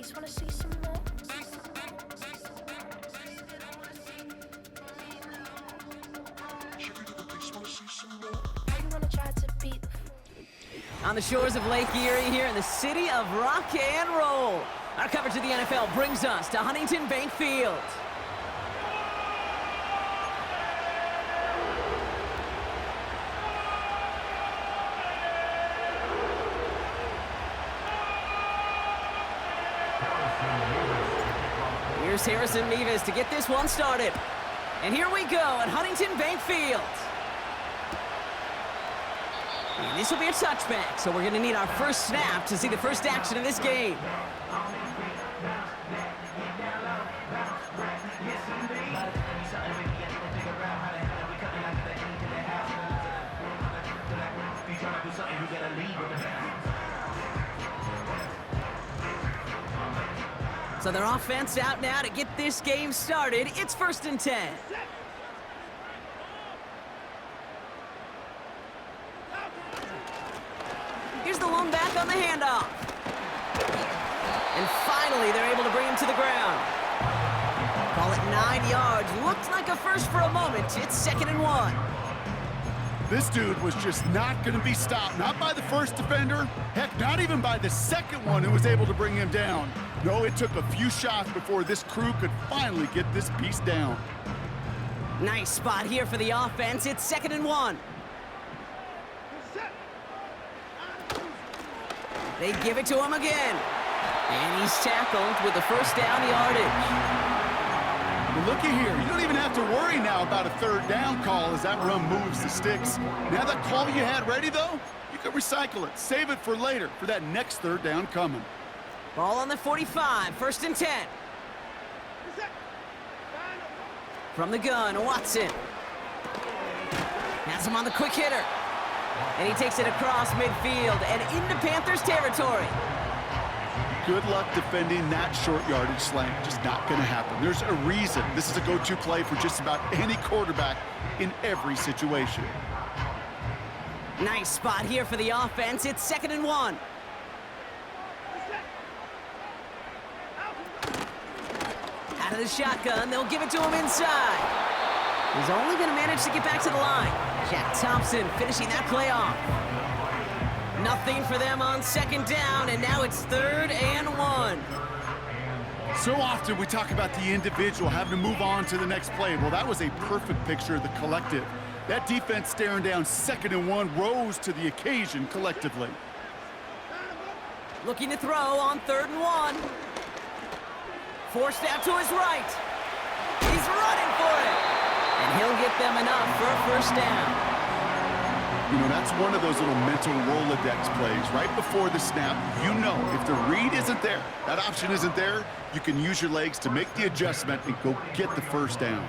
just wanna see some more. You wanna try to beat the On the shores of Lake Erie here in the city of rock and roll. Our coverage of the NFL brings us to Huntington Bank Field. Here's Harrison Nevis to get this one started. And here we go at Huntington Bank Field. And this will be a touchback, so we're going to need our first snap to see the first action of this game. So their offense out now to get this game started. It's 1st and 10. Here's the lone back on the handoff. And finally, they're able to bring him to the ground. Call it 9 yards. Looked like a first for a moment. It's 2nd and 1. This dude was just not going to be stopped. Not by the first defender. Heck, not even by the second one who was able to bring him down. No, it took a few shots before this crew could finally get this piece down. Nice spot here for the offense. It's 2nd and 1. They give it to him again. And he's tackled with the first down yardage. But looky here, you don't even have to worry now about a 3rd down call as that run moves the sticks. Now that call you had ready, though, you can recycle it. Save it for later, for that next 3rd down coming. Ball on the 45, 1st and 10. From the gun, Watson. Has him on the quick hitter. And he takes it across midfield and into Panthers territory. Good luck defending that short yardage slant. Just not going to happen. There's a reason this is a go-to play for just about any quarterback in every situation. Nice spot here for the offense. It's 2nd and 1. Out of the shotgun, they'll give it to him inside. He's only going to manage to get back to the line. Jack Thompson finishing that play off. Nothing for them on 2nd down, and now it's 3rd and 1. So often we talk about the individual having to move on to the next play. Well, that was a perfect picture of the collective. That defense staring down 2nd and 1 rose to the occasion collectively. Looking to throw on 3rd and 1. Forced out to his right. He's running for it. And he'll get them enough for a 1st down. You know, that's one of those little mental Rolodex plays. Right before the snap, you know if the read isn't there, that option isn't there, you can use your legs to make the adjustment and go get the 1st down.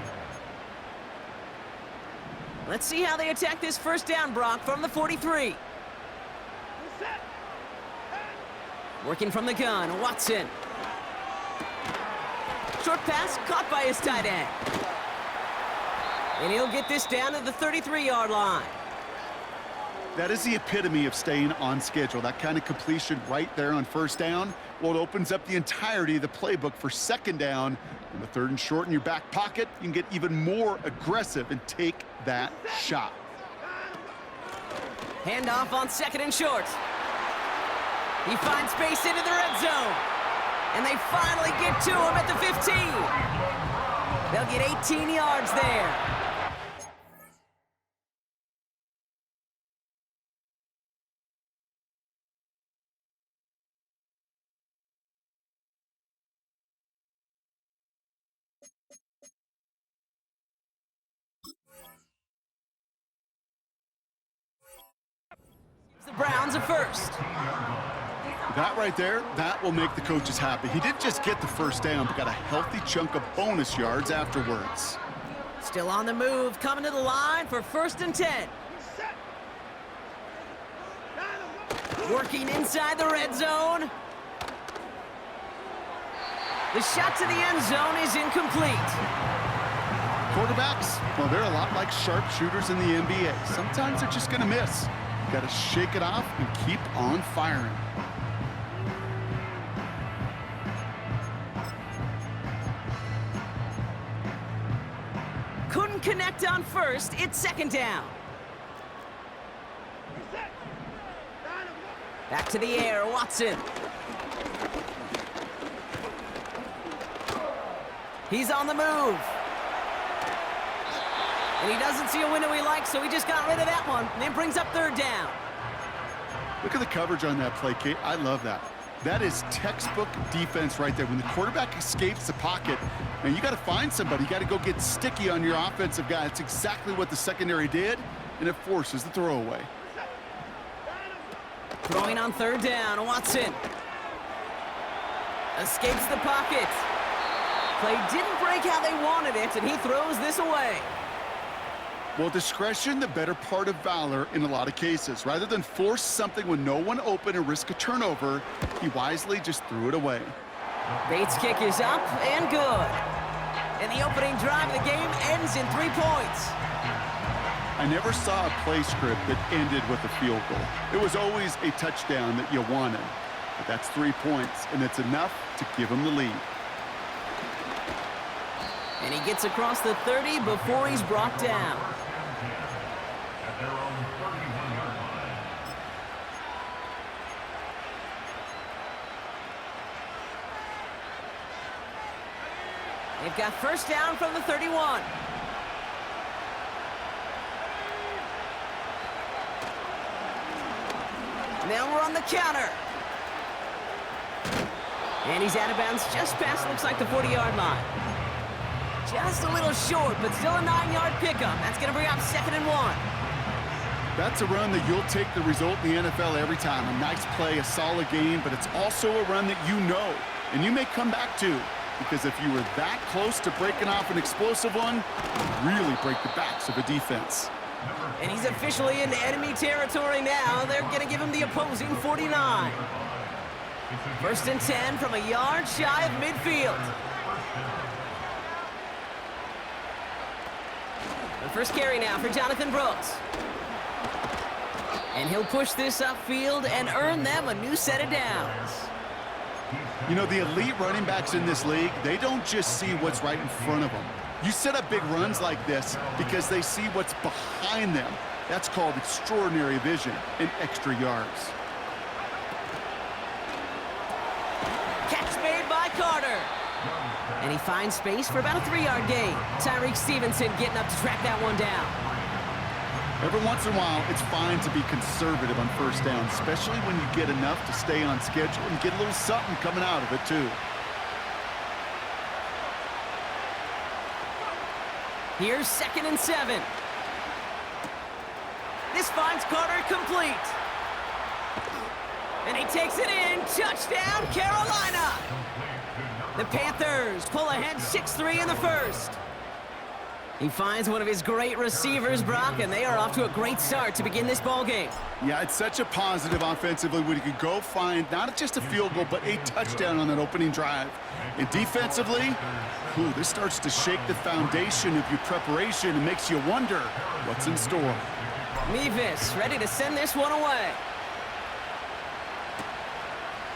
Let's see how they attack this 1st down, Brock, from the 43. Working from the gun, Watson. Short pass caught by his tight end. And he'll get this down to the 33-yard line. That is the epitome of staying on schedule. That kind of completion right there on 1st down. Well, it opens up the entirety of the playbook for 2nd down. And the 3rd and short in your back pocket, you can get even more aggressive and take that shot. Handoff on 2nd and short. He finds space into the red zone. And they finally get to him at the 15. They'll get 18 yards there. The Browns are 1st. That right there, that will make the coaches happy. He didn't just get the 1st down, but got a healthy chunk of bonus yards afterwards. Still on the move, coming to the line for 1st and 10. Working inside the red zone. The shot to the end zone is incomplete. Quarterbacks, well, they're a lot like sharpshooters in the NBA. Sometimes they're just going to miss. Got to shake it off and keep on firing. connect on first. It's second down. Back to the air, Watson. He's on the move. And he doesn't see a window he likes, so he just got rid of that one. And then brings up third down. Look at the coverage on that play, Kate. I love that. That is textbook defense right there. When the quarterback escapes the pocket, and you got to find somebody. You got to go get sticky on your offensive guy. That's exactly what the secondary did, and it forces the throwaway. Throwing on third down, Watson. Escapes the pocket. Play didn't break how they wanted it, and he throws this away. Well, discretion, the better part of valor in a lot of cases. Rather than force something when no one open and risk a turnover, he wisely just threw it away. Bates' kick is up and good. And the opening drive of the game ends in 3 points. I never saw a play script that ended with a field goal. It was always a touchdown that you wanted. But that's 3 points, and it's enough to give him the lead. And he gets across the 30 before he's brought down. They've got first down from the 31. Now we're on the counter. And he's out of bounds just past, looks like, the 40-yard line. Just a little short, but still a 9-yard pickup. That's going to bring up 2nd and 1. That's a run that you'll take the result in the NFL every time. A nice play, a solid game, but it's also a run that you know, and you may come back to. Because if you were that close to breaking off an explosive one, you really break the backs of a defense. And he's officially into enemy territory now. They're going to give him the opposing 49. First and 10 from a yard shy of midfield. The first carry now for Jonathan Brooks. And he'll push this upfield and earn them a new set of downs. You know, the elite running backs in this league, they don't just see what's right in front of them. You set up big runs like this because they see what's behind them. That's called extraordinary vision and extra yards. Catch made by Carter. And he finds space for about a 3-yard gain. Tyreek Stevenson getting up to track that one down. Every once in a while, it's fine to be conservative on first down, especially when you get enough to stay on schedule and get a little something coming out of it, too. Here's 2nd and 7. This finds Carter complete. And he takes it in. Touchdown, Carolina! The Panthers pull ahead 6-3 in the first. He finds one of his great receivers, Brock, and they are off to a great start to begin this ball game. Yeah, it's such a positive offensively when you can go find not just a field goal, but a touchdown on that opening drive. And defensively, this starts to shake the foundation of your preparation and makes you wonder what's in store. Mevis ready to send this one away.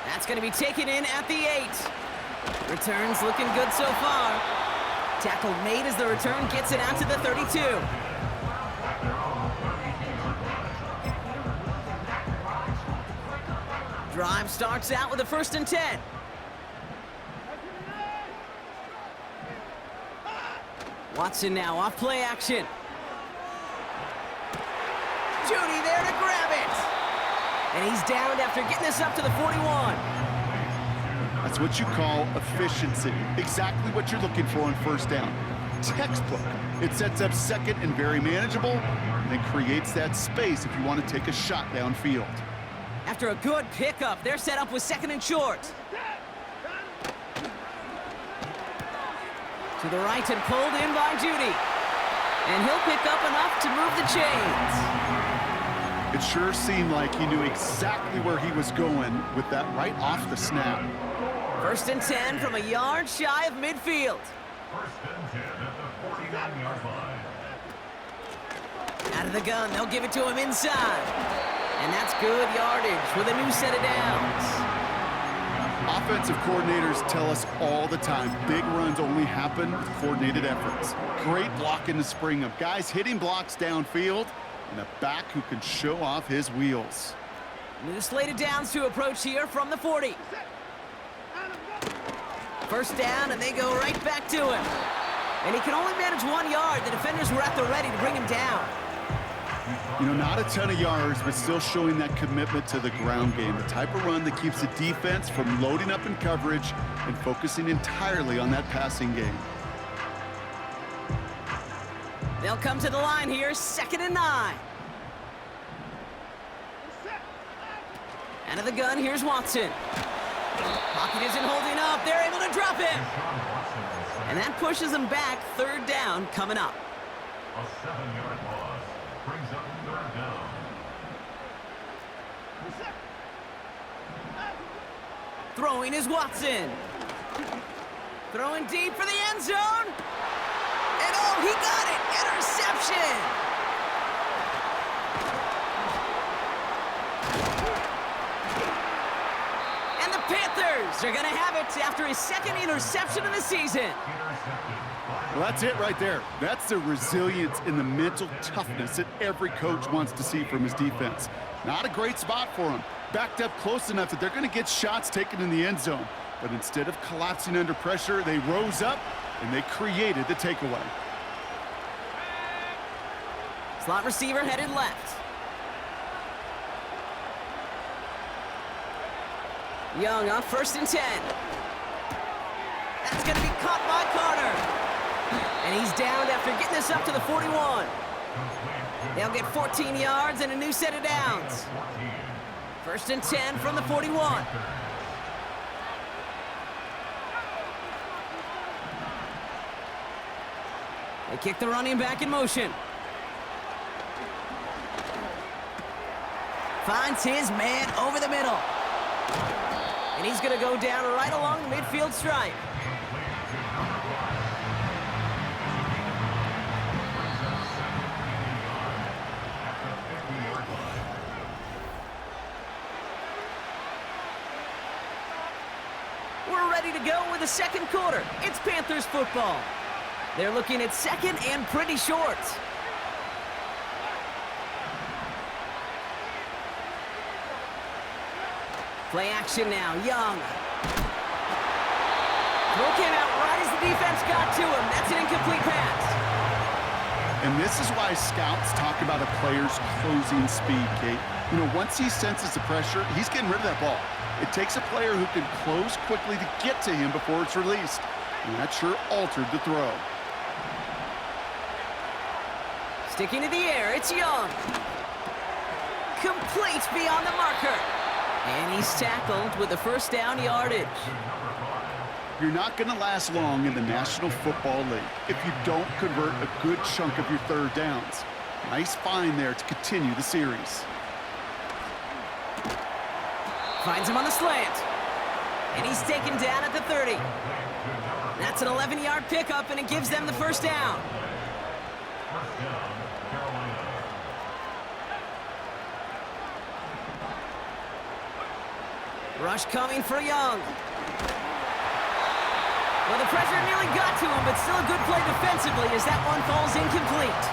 That's going to be taken in at the 8. Returns looking good so far. Tackle made as the return gets it out to the 32. Drive starts out with a 1st and 10. Watson now off play action. Judy there to grab it. And he's downed after getting this up to the 41. That's what you call efficiency. Exactly what you're looking for on first down. Textbook. It sets up second and very manageable, and then creates that space if you want to take a shot downfield. After a good pickup, they're set up with 2nd and short. To the right and pulled in by Judy. And he'll pick up enough to move the chains. It sure seemed like he knew exactly where he was going with that right off the snap. 1st and 10 from a yard shy of midfield. 1st and 10 at the 49-yard line. Out of the gun, they'll give it to him inside. And that's good yardage with a new set of downs. Offensive coordinators tell us all the time, big runs only happen with coordinated efforts. Great blocking to spring them. Guys hitting blocks downfield, and a back who can show off his wheels. New slated downs to approach here from the 40. First down, and they go right back to him. And he can only manage 1 yard. The defenders were at the ready to bring him down. You know, not a ton of yards, but still showing that commitment to the ground game. The type of run that keeps the defense from loading up in coverage and focusing entirely on that passing game. They'll come to the line here, 2nd and 9. Out of the gun, here's Watson. Pocket isn't holding up. They're able to drop it. And that pushes them back. 3rd down coming up. A 7-yard loss brings up 3rd down. Throwing is Watson. Throwing deep for the end zone. And oh, he got it. Interception. And the Panthers are going to have it after his 2nd interception of the season. Well, that's it right there. That's the resilience and the mental toughness that every coach wants to see from his defense. Not a great spot for him. Backed up close enough that they're going to get shots taken in the end zone. But instead of collapsing under pressure, they rose up and they created the takeaway. Slot receiver headed left. Young on 1st and 10. That's going to be caught by Carter. And he's downed after getting this up to the 41. They'll get 14 yards and a new set of downs. 1st and 10 from the 41. They kick the running back in motion. Finds his man over the middle. And he's going to go down right along the midfield stripe. We're ready to go with the 2nd quarter. It's Panthers football. They're looking at 2nd and pretty short. Play action now, Young. Throw came out right as the defense got to him. That's an incomplete pass. And this is why scouts talk about a player's closing speed, Kate. You know, once he senses the pressure, he's getting rid of that ball. It takes a player who can close quickly to get to him before it's released. And that sure altered the throw. Sticking to the air, it's Young. Complete beyond the marker. And he's tackled with the 1st down yardage. You're not going to last long in the National Football League if you don't convert a good chunk of your 3rd downs. Nice find there to continue the series. Finds him on the slant. And he's taken down at the 30. That's an 11-yard pickup, and it gives them the 1st down. Rush coming for Young. Well, the pressure nearly got to him, but still a good play defensively as that one falls incomplete.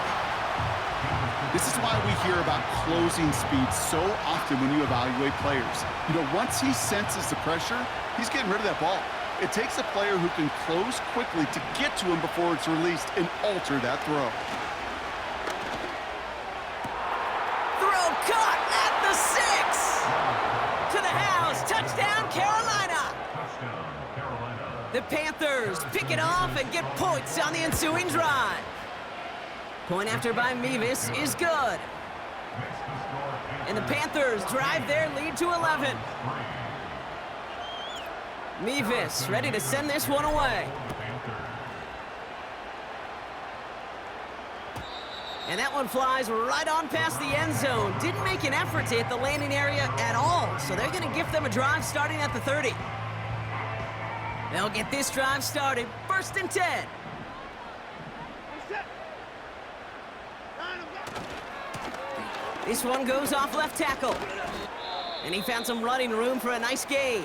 This is why we hear about closing speed so often when you evaluate players. You know, once he senses the pressure, he's getting rid of that ball. It takes a player who can close quickly to get to him before it's released and alter that throw. Throw caught at the 6. To the house. Touchdown, Carolina. The Panthers pick it off and get points on the ensuing drive. Point after by Mevis is good. And the Panthers drive their lead to 11. Mevis ready to send this one away. And that one flies right on past the end zone. Didn't make an effort to hit the landing area at all, so they're going to give them a drive starting at the 30. They'll get this drive started. 1st and 10. This one goes off left tackle. And he found some running room for a nice gain.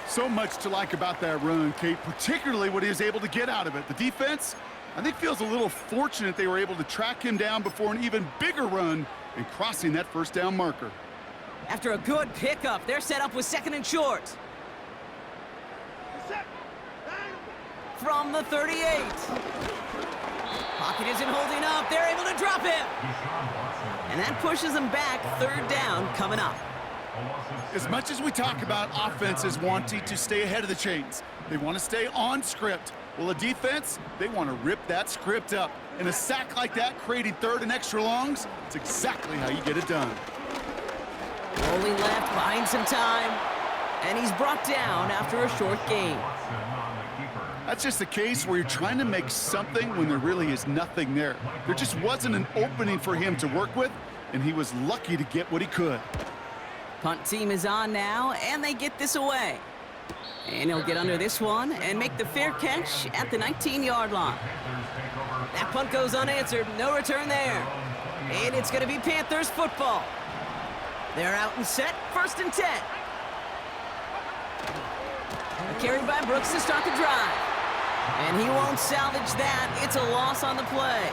So much to like about that run, Kate, particularly what he was able to get out of it. The defense, I think, feels a little fortunate they were able to track him down before an even bigger run and crossing that first down marker. After a good pickup, they're set up with 2nd and short. From the 38. Pocket isn't holding up. They're able to drop him. And that pushes them back. 3rd down coming up. As much as we talk about offenses wanting to stay ahead of the chains, they want to stay on script. Well, a defense, they want to rip that script up. And a sack like that, creating 3rd and extra longs, it's exactly how you get it done. Rolling left, buying some time. And he's brought down after a short gain. That's just a case where you're trying to make something when there really is nothing there. There just wasn't an opening for him to work with, and he was lucky to get what he could. Punt team is on now, and they get this away. And he'll get under this one and make the fair catch at the 19-yard line. That punt goes unanswered, no return there. And it's going to be Panthers football. They're out and set, 1st and 10. A carry by Brooks to start the drive. And he won't salvage that. It's a loss on the play.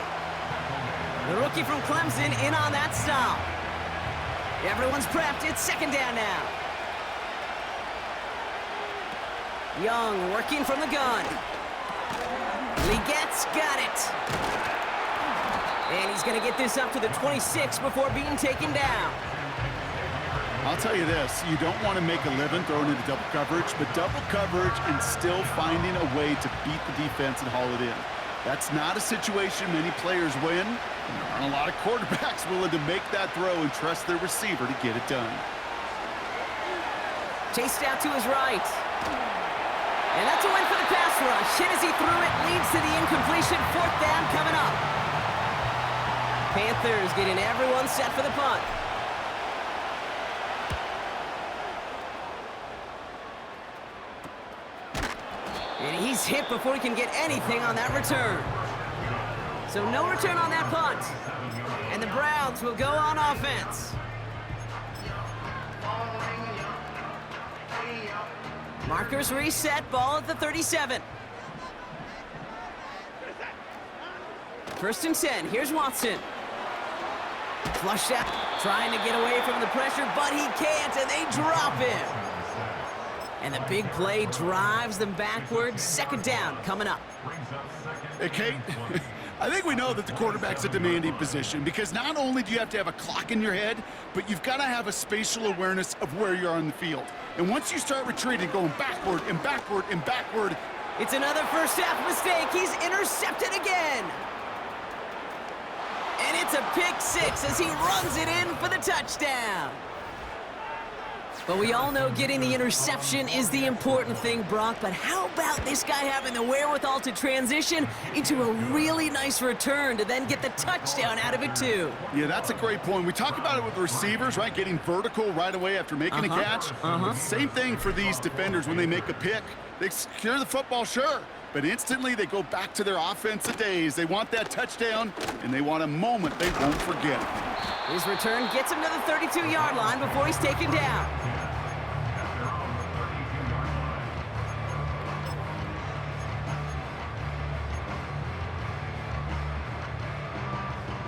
The rookie from Clemson in on that stop. Everyone's prepped. It's 2nd down now. Young working from the gun. Legette's got it. And he's going to get this up to the 26 before being taken down. I'll tell you this, you don't want to make a living throwing into double coverage, but double coverage and still finding a way to beat the defense and haul it in. That's not a situation many players win. And there aren't a lot of quarterbacks willing to make that throw and trust their receiver to get it done. Chased out to his right. And that's a win for the pass rush. Hit as he threw it, leads to the incompletion. 4th down coming up. Panthers getting everyone set for the punt. And he's hit before he can get anything on that return. So no return on that punt. And the Browns will go on offense. Markers reset, ball at the 37. 1st and 10, here's Watson. Flushed out, trying to get away from the pressure, but he can't, and they drop him. And the big play drives them backwards. 2nd down coming up. Hey, Kate, I think we know that the quarterback's a demanding position because not only do you have to have a clock in your head, but you've got to have a spatial awareness of where you are on the field. And once you start retreating, going backward and backward and backward. It's another first half mistake. He's intercepted again. And it's a pick 6 as he runs it in for the touchdown. But we all know getting the interception is the important thing, Brock. But how about this guy having the wherewithal to transition into a really nice return to then get the touchdown out of it, too? Yeah, that's a great point. We talk about it with receivers, right? Getting vertical right away after making a catch. Same thing for these defenders when they make a pick. They secure the football, sure. But instantly they go back to their offensive days. They want that touchdown, and they want a moment they won't forget. His return gets him to the 32-yard line before he's taken down.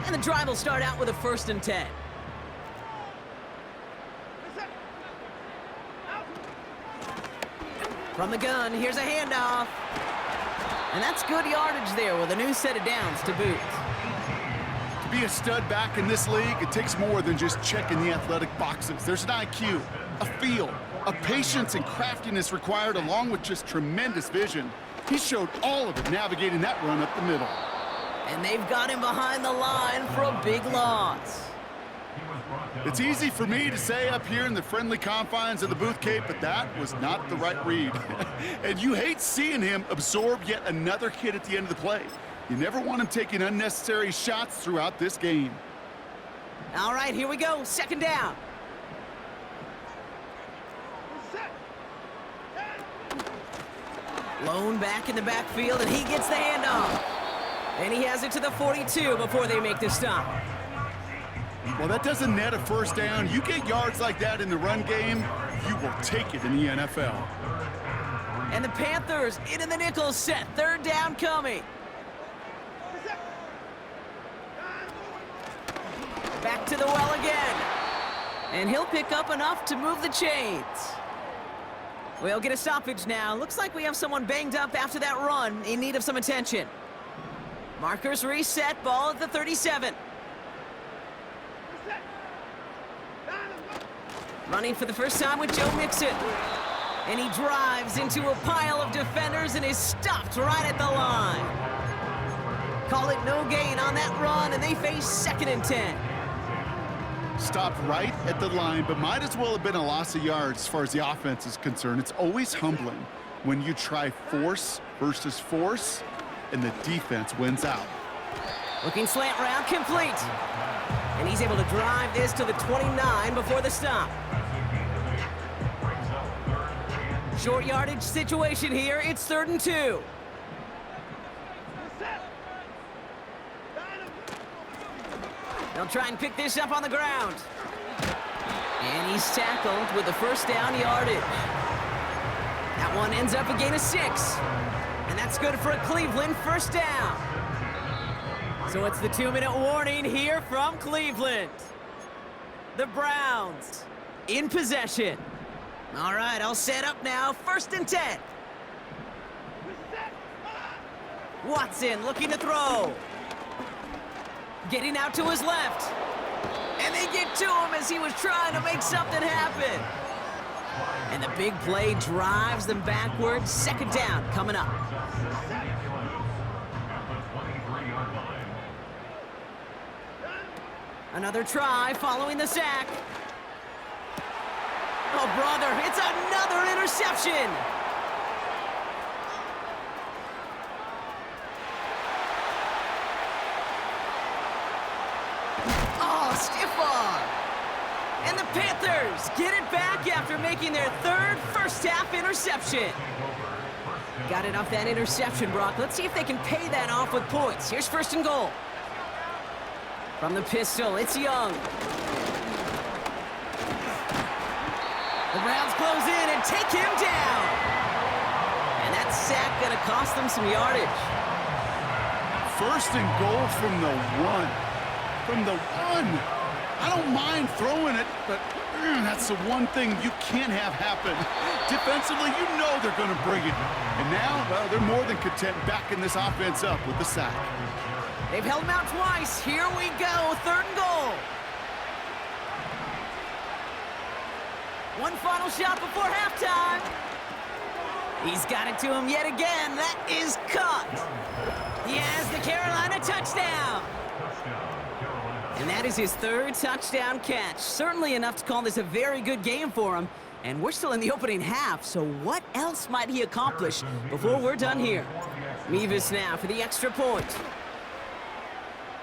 And the drive will start out with a 1st and 10. From the gun, here's a handoff. And that's good yardage there with a new set of downs to boot. To be a stud back in this league, it takes more than just checking the athletic boxes. There's an IQ, a feel, a patience and craftiness required along with just tremendous vision. He showed all of it navigating that run up the middle. And they've got him behind the line for a big loss. It's easy for me to say up here in the friendly confines of the booth, Cape, but that was not the right read. And you hate seeing him absorb yet another hit at the end of the play. You never want him taking unnecessary shots throughout this game. All right, here we go. 2nd down. Lone back in the backfield, and he gets the handoff. And he has it to the 42 before they make the stop. Well, that doesn't net a first down. You get yards like that in the run game, you will take it in the NFL. And the Panthers into the nickel set. Third down coming. Back to the well again. And he'll pick up enough to move the chains. We'll get a stoppage now. Looks like we have someone banged up after that run in need of some attention. Markers reset, ball at the 37. Running for the first time with Joe Mixon. And he drives into a pile of defenders and is stopped right at the line. Call it no gain on that run, and they face 2nd and 10. Stopped right at the line, but might as well have been a loss of yards as far as the offense is concerned. It's always humbling when you try force versus force, and the defense wins out. Looking slant route, complete. And he's able to drive this to the 29 before the stop. Short yardage situation here. It's 3rd and 2. They'll try and pick this up on the ground. And he's tackled with the first down yardage. That one ends up a gain of 6. And that's good for a Cleveland first down. So it's the 2-minute warning here from Cleveland. The Browns in possession. All right, all set up now. 1st and 10. Watson looking to throw. Getting out to his left. And they get to him as he was trying to make something happen. And the big play drives them backwards. 2nd down coming up. Another try following the sack. Oh, brother, it's another interception. Oh, stiff arm. And the Panthers get it back after making their 3rd first-half interception. Got it off that interception, Brock. Let's see if they can pay that off with points. Here's 1st and goal. From the pistol, it's Young. The Browns close in and take him down. And that sack gonna cost them some yardage. 1st and goal from the 1. From the 1. I don't mind throwing it, but that's the one thing you can't have happen. Defensively, you know they're going to bring it. And now, well, they're more than content backing this offense up with the sack. They've held him out twice. Here we go, 3rd and goal. One final shot before halftime. He's got it to him yet again. That is caught. He has the Carolina touchdown. And that is his 3rd touchdown catch. Certainly enough to call this a very good game for him. And we're still in the opening half, so what else might he accomplish before we're done here? Mevis now for the extra point.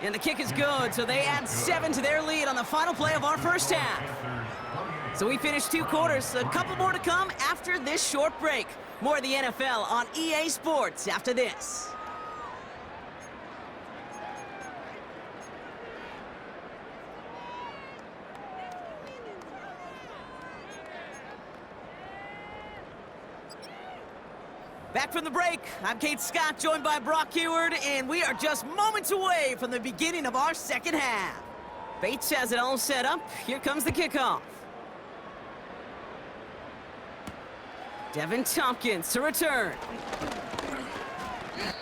And the kick is good, so they add 7 to their lead on the final play of our first half. So we finished 2 quarters. A couple more to come after this short break. More of the NFL on EA Sports after this. Back from the break, I'm Kate Scott, joined by Brock Heward, and we are just moments away from the beginning of our second half. Bates has it all set up. Here comes the kickoff. Devin Tompkins to return.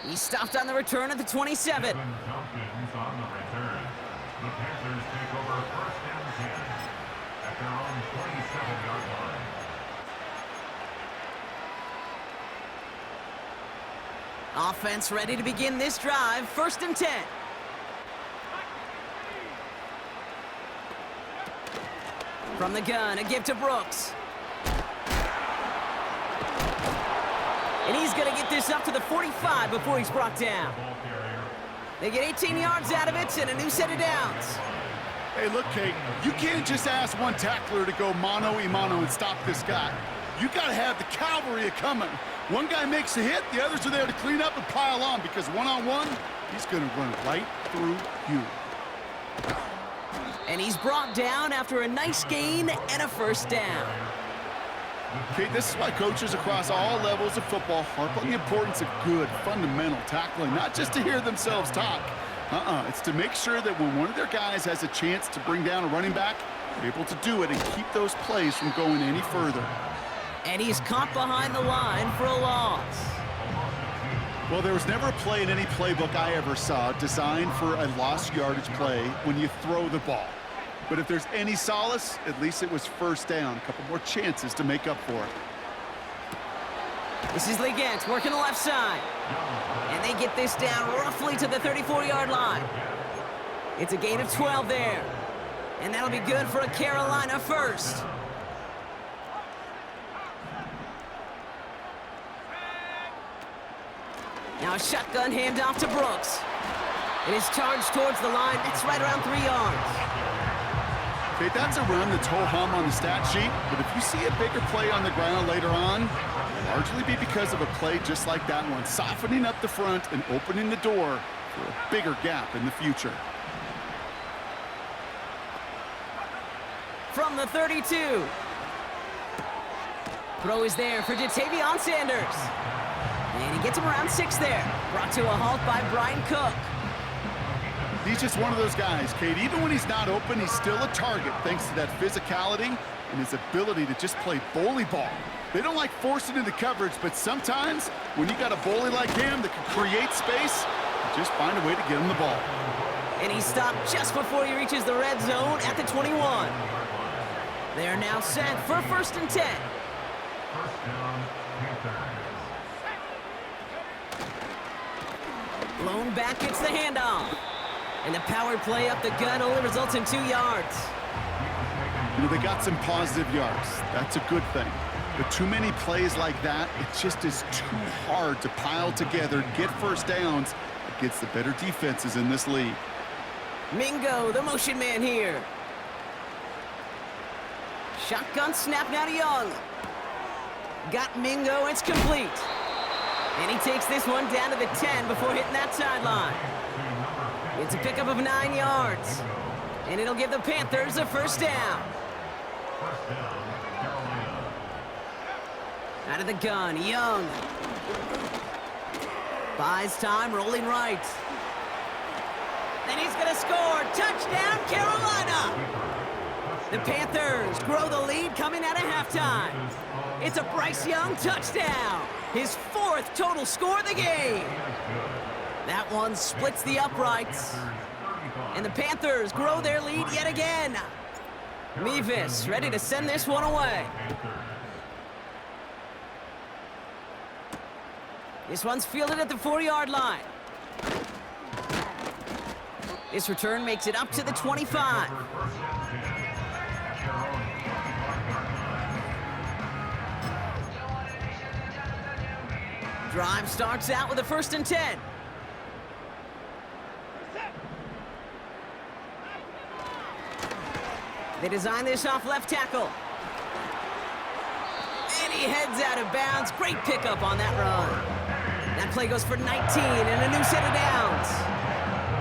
He stopped on the return at the 27. Devin Tompkins on the return. The Panthers take over 1st and 10 at their own 27-yard line. Offense ready to begin this drive. 1st and 10. From the gun, a give to Brooks. And he's going to get this up to the 45 before he's brought down. They get 18 yards out of it and a new set of downs. Hey, look, Kate, you can't just ask one tackler to go mano-a-mano and stop this guy. You got to have the cavalry coming. One guy makes a hit, the others are there to clean up and pile on, because one-on-one, he's going to run right through you. And he's brought down after a nice gain and a first down. Okay, this is why coaches across all levels of football harp on the importance of good, fundamental tackling, not just to hear themselves talk. It's to make sure that when one of their guys has a chance to bring down a running back, they're able to do it and keep those plays from going any further. And he's caught behind the line for a loss. Well, there was never a play in any playbook I ever saw designed for a lost yardage play when you throw the ball. But if there's any solace, at least it was first down. A couple more chances to make up for it. This is Legent working the left side. And they get this down roughly to the 34-yard line. It's a gain of 12 there. And that'll be good for a Carolina first. Now a shotgun handoff to Brooks. It is charged towards the line. It's right around 3 yards. Okay, that's a run that's ho-hum on the stat sheet, but if you see a bigger play on the ground later on, it'll largely be because of a play just like that one, softening up the front and opening the door for a bigger gap in the future. From the 32. Throw is there for Jatavion Sanders. And he gets him around 6 there. Brought to a halt by Brian Cook. He's just one of those guys, Kate. Even when he's not open, he's still a target thanks to that physicality and his ability to just play bully ball. They don't like forcing into coverage, but sometimes when you got a bully like him that can create space, you just find a way to get him the ball. And he stopped just before he reaches the red zone at the 21. They are now set for 1st and 10. First down, Panthers. Lone back gets the handoff. And the power play up the gut only results in 2 yards. You know, they got some positive yards. That's a good thing. But too many plays like that, it just is too hard to pile together, get first downs against the better defenses in this league. Mingo, the motion man here. Shotgun snap now to Young. Got Mingo, it's complete. And he takes this one down to the 10 before hitting that sideline. It's a pickup of 9 yards. And it'll give the Panthers a first down. First down, Carolina. Out of the gun, Young. Buys time, rolling right. Then he's gonna score. Touchdown, Carolina! The Panthers grow the lead coming out of halftime. It's a Bryce Young touchdown. His 4th total score of the game. That one splits the uprights. And the Panthers grow their lead yet again. Mevis ready to send this one away. This one's fielded at the 4-yard line. This return makes it up to the 25. Drive starts out with a 1st and 10. They design this off left tackle. And he heads out of bounds. Great pickup on that run. That play goes for 19 and a new set of downs.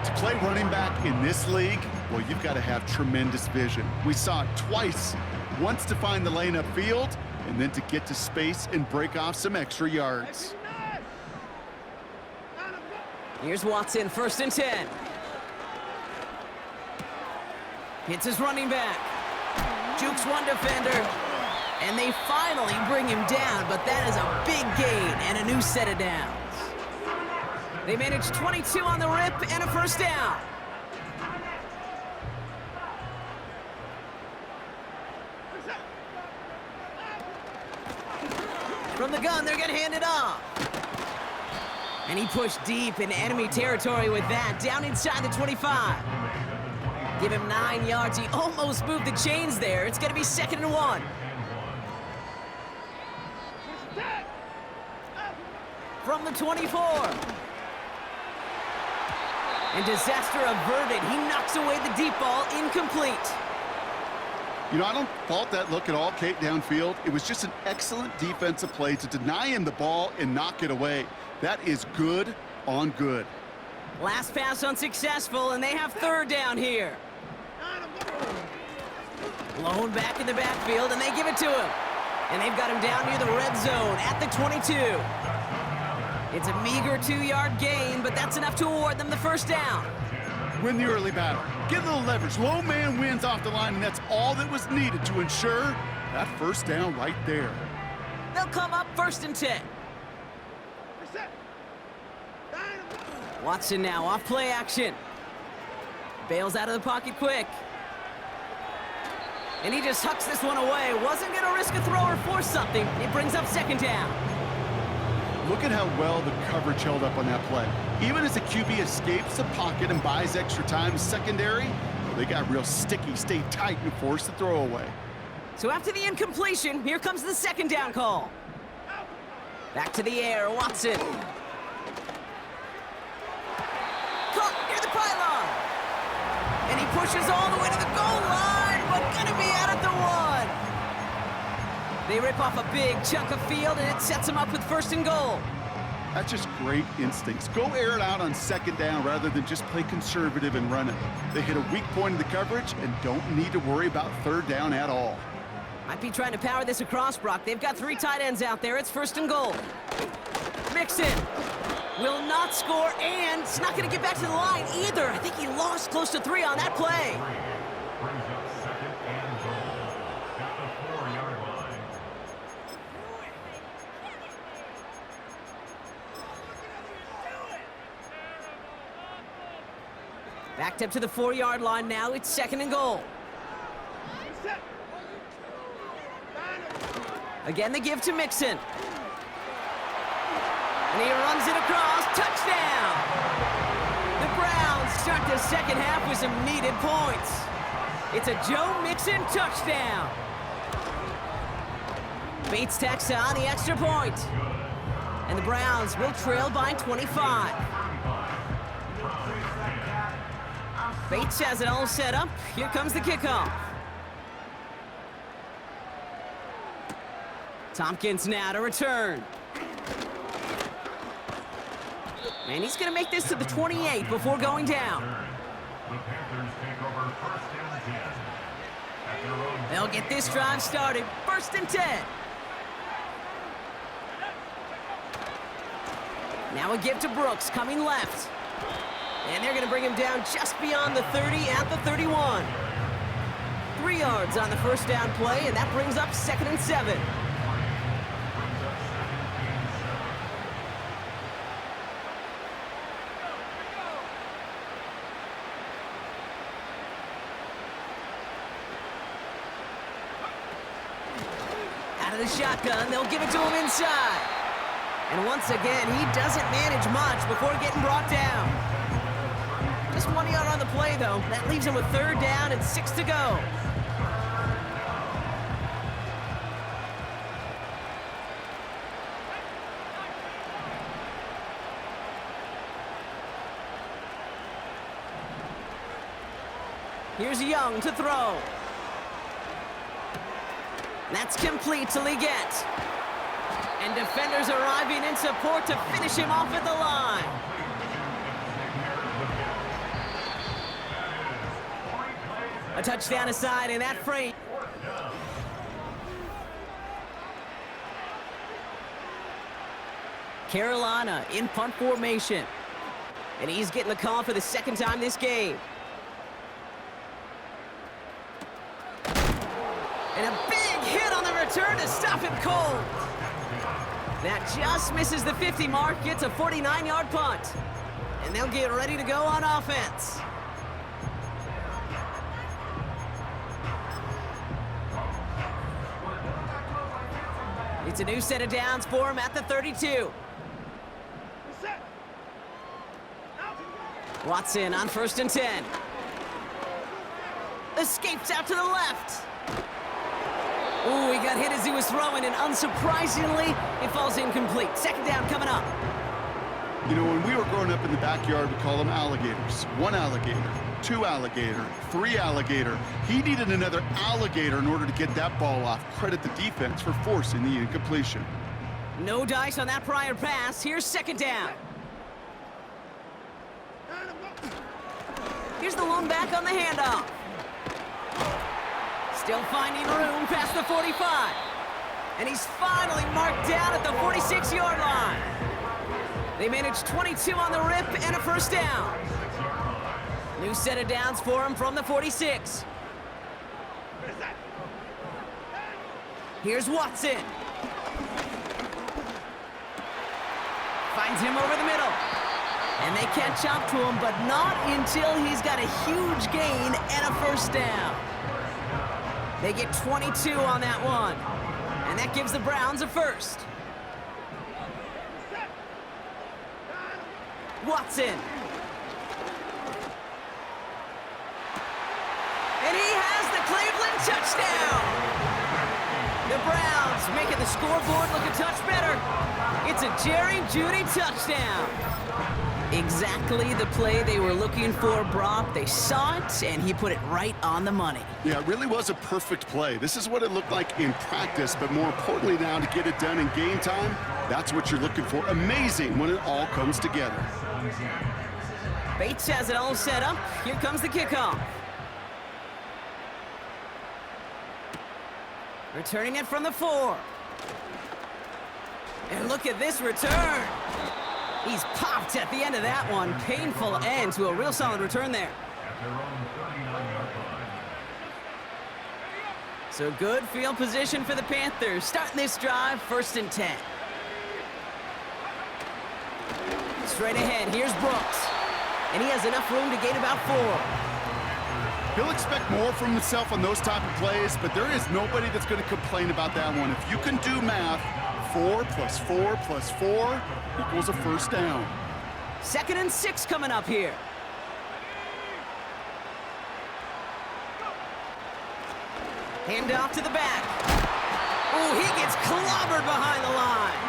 To play running back in this league, well, you've got to have tremendous vision. We saw it twice. Once to find the lane upfield, and then to get to space and break off some extra yards. Here's Watson, 1st and 10. Hits his running back. Jukes one defender. And they finally bring him down, but that is a big gain and a new set of downs. They manage 22 on the rip and a first down. From the gun, they're gonna hand it off. And he pushed deep in enemy territory with that, down inside the 25. Give him 9 yards. He almost moved the chains there. It's gonna be 2nd and 1. From the 24. And disaster averted. He knocks away the deep ball, incomplete. You know, I don't fault that look at all, Kate, downfield. It was just an excellent defensive play to deny him the ball and knock it away. That is good on good. Last pass unsuccessful, and they have 3rd down here. Blown back in the backfield, and they give it to him. And they've got him down near the red zone at the 22. It's a meager 2-yard gain, but that's enough to award them the first down. Win the early battle. Get a little leverage. Low man wins off the line, and that's all that was needed to ensure that first down right there. They'll come up 1st and 10. Watson now off play action. Bails out of the pocket quick. And he just hucks this one away. Wasn't going to risk a throw or force something. It brings up 2nd down. Look at how well the coverage held up on that play. Even as the QB escapes the pocket and buys extra time secondary, well, they got real sticky, stayed tight, and forced the throw away. So after the incompletion, here comes the 2nd down call. Back to the air, Watson. Caught near the pylon. And he pushes all the way to the goal line, but gonna be out at the 1. They rip off a big chunk of field, and it sets them up with 1st and goal. That's just great instincts. Go air it out on 2nd down rather than just play conservative and run it. They hit a weak point in the coverage and don't need to worry about 3rd down at all. Might be trying to power this across, Brock. They've got 3 tight ends out there. It's 1st and goal. Mixon will not score, and it's not going to get back to the line either. I think he lost close to 3 on that play. Brings up 2nd and goal at the 4-yard line. Backed up to the 4-yard line now. It's 2nd and goal. Again, the give to Mixon. And he runs it across. Touchdown! The Browns start the 2nd half with some needed points. It's a Joe Mixon touchdown. Bates tacks on the extra point. And the Browns will trail by 25. Bates has it all set up. Here comes the kickoff. Tompkins now to return. And he's going to make this to the 28 before going down. The Panthers take over 1st and 10. At their own They'll get this drive started. 1st and 10. Now a give to Brooks, coming left. And they're going to bring him down just beyond the 30 at the 31. 3 yards on the 1st down play, and that brings up 2nd and 7. Out of the shotgun, they'll give it to him inside. And once again, he doesn't manage much before getting brought down. Just 1 yard on the play, though. That leaves him with 3rd down and 6 to go. Here's Young to throw. That's complete to Leggett. And defenders arriving in support to finish him off at the line. A touchdown aside in that frame. Carolina in punt formation. And he's getting the call for the 2nd time this game. And a big hit on the return to stop him cold. That just misses the 50 mark. It's a 49-yard punt. And they'll get ready to go on offense. It's a new set of downs for him at the 32. Watson on 1st and 10. Escapes out to the left. Ooh, he got hit as he was throwing, and unsurprisingly, it falls incomplete. 2nd down coming up. You know, when we were growing up in the backyard, we called them alligators. 1 alligator, 2 alligator, 3 alligator. He needed another alligator in order to get that ball off. Credit the defense for forcing the incompletion. No dice on that prior pass. Here's 2nd down. Here's the lone back on the handoff. Still finding room past the 45. And he's finally marked down at the 46-yard line. They managed 22 on the rip and a first down. New set of downs for him from the 46. Here's Watson. Finds him over the middle. And they catch up to him, but not until he's got a huge gain and a first down. They get 22 on that one. And that gives the Browns a first. Watson. And he has the Cleveland touchdown. The Browns making the scoreboard look a touch better. It's a Jerry Jeudy touchdown. Exactly the play they were looking for, Brock. They saw it, and he put it right on the money. Yeah, it really was a perfect play. This is what it looked like in practice, but more importantly now to get it done in game time, that's what you're looking for. Amazing when it all comes together. Bates has it all set up. Here comes the kickoff. Returning it from the 4. And look at this return. He's popped at the end of that one. Painful end to a real solid return there. So good field position for the Panthers. Starting this drive, 1st and 10. Straight ahead, here's Brooks. And he has enough room to gain about 4. He'll expect more from himself on those type of plays, but there is nobody that's going to complain about that one. If you can do math, 4 plus 4 plus 4 equals a first down. 2nd and 6 coming up here. Hand off to the back. Oh, he gets clobbered behind the line.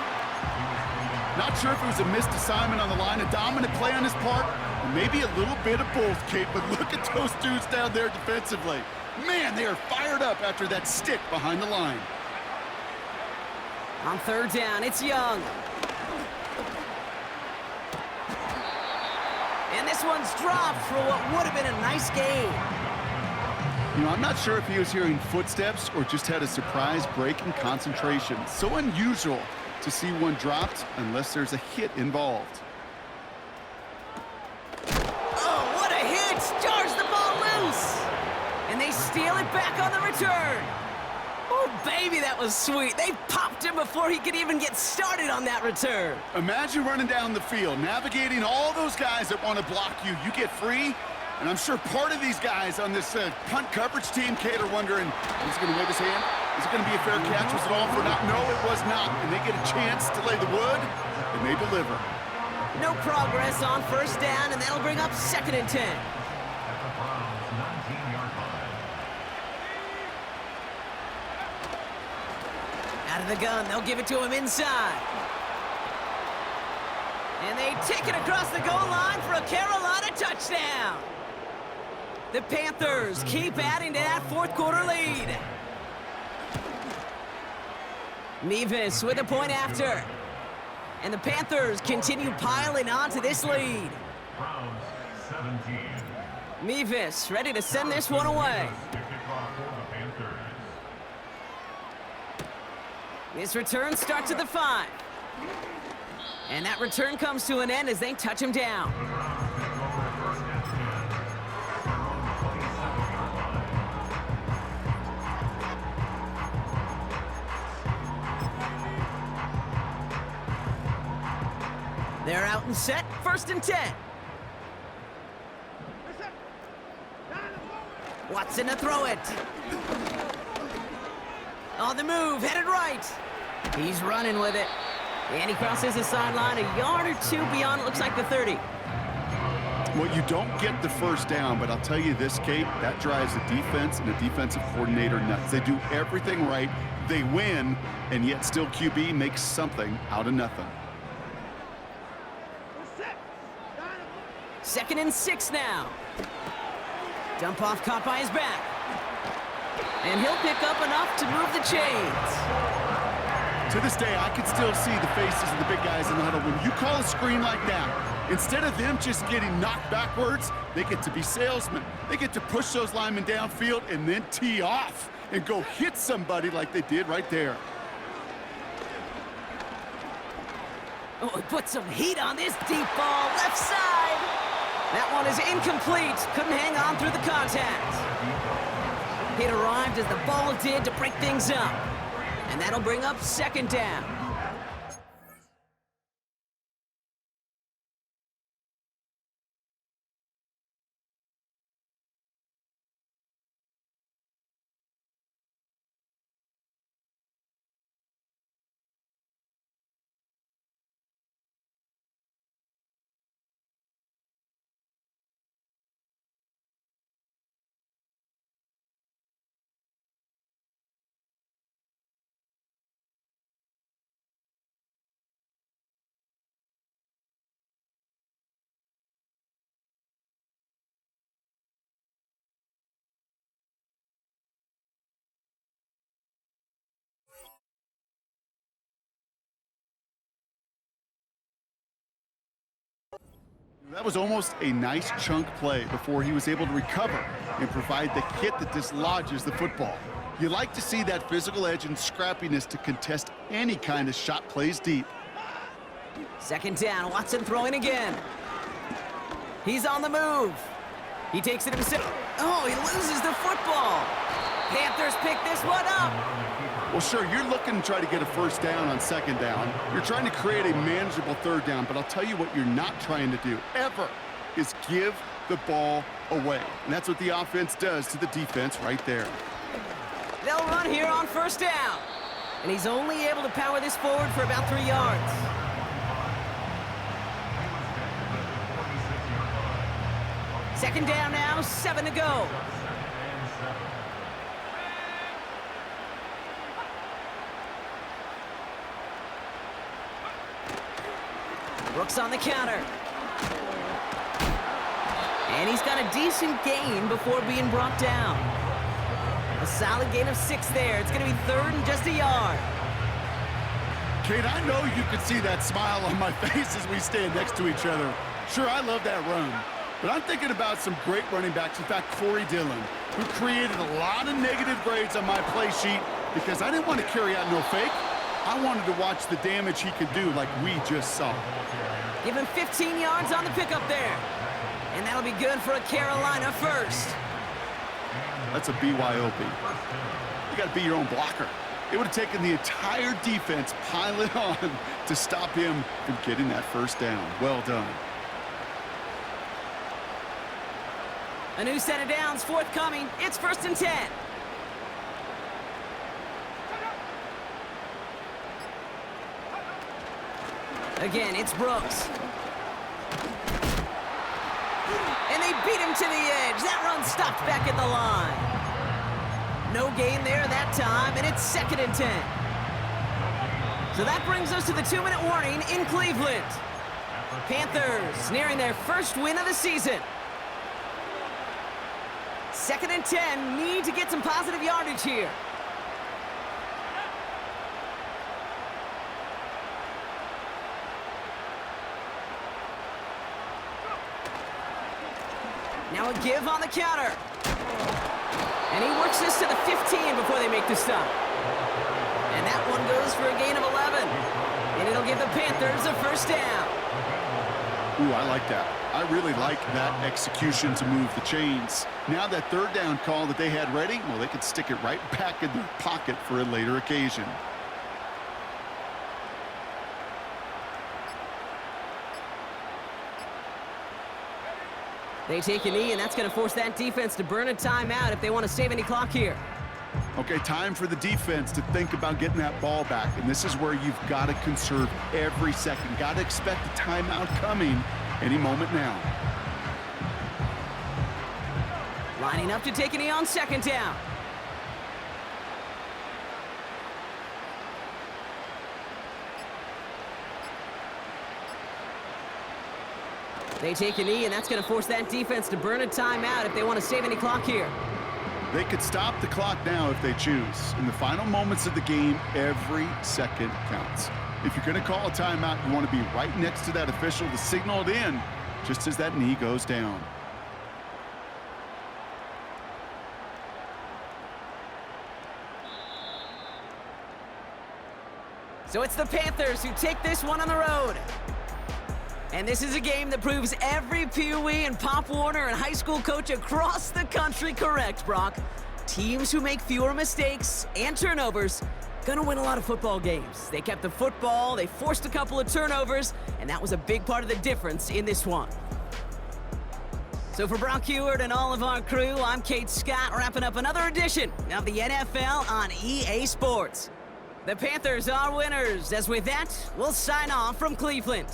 Not sure if it was a missed assignment on the line, a dominant play on his part, or maybe a little bit of both, Kate, but look at those dudes down there defensively. Man, they are fired up after that stick behind the line. On 3rd down, it's Young. And this one's dropped for what would have been a nice gain. You know, I'm not sure if he was hearing footsteps or just had a surprise break in concentration. So unusual to see one dropped unless there's a hit involved. Oh, what a hit! Jars the ball loose! And they steal it back on the return. Oh, baby, that was sweet. They popped him before he could even get started on that return. Imagine running down the field, navigating all those guys that want to block you. You get free, and I'm sure part of these guys on this punt coverage team, Kate, are wondering, is he going to wave his hand? Is it going to be a fair catch? Was it all for naught? No, it was not. And they get a chance to lay the wood, and they deliver. No progress on 1st down, and that'll bring up 2nd and 10. Out of the gun, they'll give it to him inside. And they take it across the goal line for a Carolina touchdown. The Panthers keep adding to that 4th quarter lead. Mevis with a point after. And the Panthers continue piling on to this lead. Mevis ready to send this one away. This return starts at the 5. And that return comes to an end as they touch him down. They're out and set, 1st and 10. Watson to throw it. On the move, headed right. He's running with it. And he crosses the sideline a yard or 2 beyond, it looks like the 30. Well, you don't get the first down, but I'll tell you this, Kate, that drives the defense and the defensive coordinator nuts. They do everything right, they win, and yet still QB makes something out of nothing. 2nd and 6 now. Dump off caught by his back. And he'll pick up enough to move the chains. To this day, I can still see the faces of the big guys in the huddle. When you call a screen like that, instead of them just getting knocked backwards, they get to be salesmen. They get to push those linemen downfield and then tee off. and go hit somebody like they did right there. Oh, he put some heat on this deep ball, left side. That one is incomplete. Couldn't hang on through the contact. It arrived as the ball did to break things up. And that'll bring up second down. That was almost a nice chunk play before he was able to recover and provide the hit that dislodges the football. You like to see that physical edge and scrappiness to contest any kind of shot plays deep. Second down, Watson throwing again. He's on the move. He takes it himself. Oh, he loses the football. Panthers pick this one up. Well, sure, you're looking to try to get a first down on second down. You're trying to create a manageable third down, but I'll tell you what you're not trying to do, ever, is give the ball away. And that's what the offense does to the defense right there. They'll run here on first down. And he's only able to power this forward for about 3 yards. Second down now, 7 to go. Brooks on the counter. And he's got a decent gain before being brought down. A solid gain of 6 there. It's going to be third and just a yard. Kate, I know you can see that smile on my face as we stand next to each other. Sure, I love that run. But I'm thinking about some great running backs. In fact, Corey Dillon, who created a lot of negative grades on my play sheet because I didn't want to carry out no fake. I wanted to watch the damage he could do like we just saw. Give him 15 yards on the pickup there. And that'll be good for a Carolina first. That's a BYOB. You got to be your own blocker. It would have taken the entire defense piling on to stop him from getting that first down. Well done. A new set of downs forthcoming. It's 1st and 10. Again, it's Brooks. And they beat him to the edge. That run stopped back at the line. No gain there that time, and it's 2nd and 10. So that brings us to the 2-minute warning in Cleveland. Panthers nearing their first win of the season. 2nd and 10, need to get some positive yardage here. Now a give on the counter. And he works this to the 15 before they make the stop. And that one goes for a gain of 11. And it'll give the Panthers a first down. Ooh, I like that. I really like that execution to move the chains. Now that third down call that they had ready, well, they could stick it right back in their pocket for a later occasion. They take a knee, and that's going to force that defense to burn a timeout if they want to save any clock here. Okay, time for the defense to think about getting that ball back. And this is where you've got to conserve every second. Got to expect a timeout coming any moment now. Lining up to take a knee on second down. They take a knee, and that's going to force that defense to burn a timeout if they want to save any clock here. They could stop the clock now if they choose. In the final moments of the game, every second counts. If you're going to call a timeout, you want to be right next to that official to signal it in just as that knee goes down. So it's the Panthers who take this one on the road. And this is a game that proves every Pee Wee and Pop Warner and high school coach across the country correct, Brock. Teams who make fewer mistakes and turnovers gonna win a lot of football games. They kept the football, they forced a couple of turnovers, and that was a big part of the difference in this one. So for Brock Heward and all of our crew, I'm Kate Scott, wrapping up another edition of the NFL on EA Sports. The Panthers are winners, as with that, we'll sign off from Cleveland.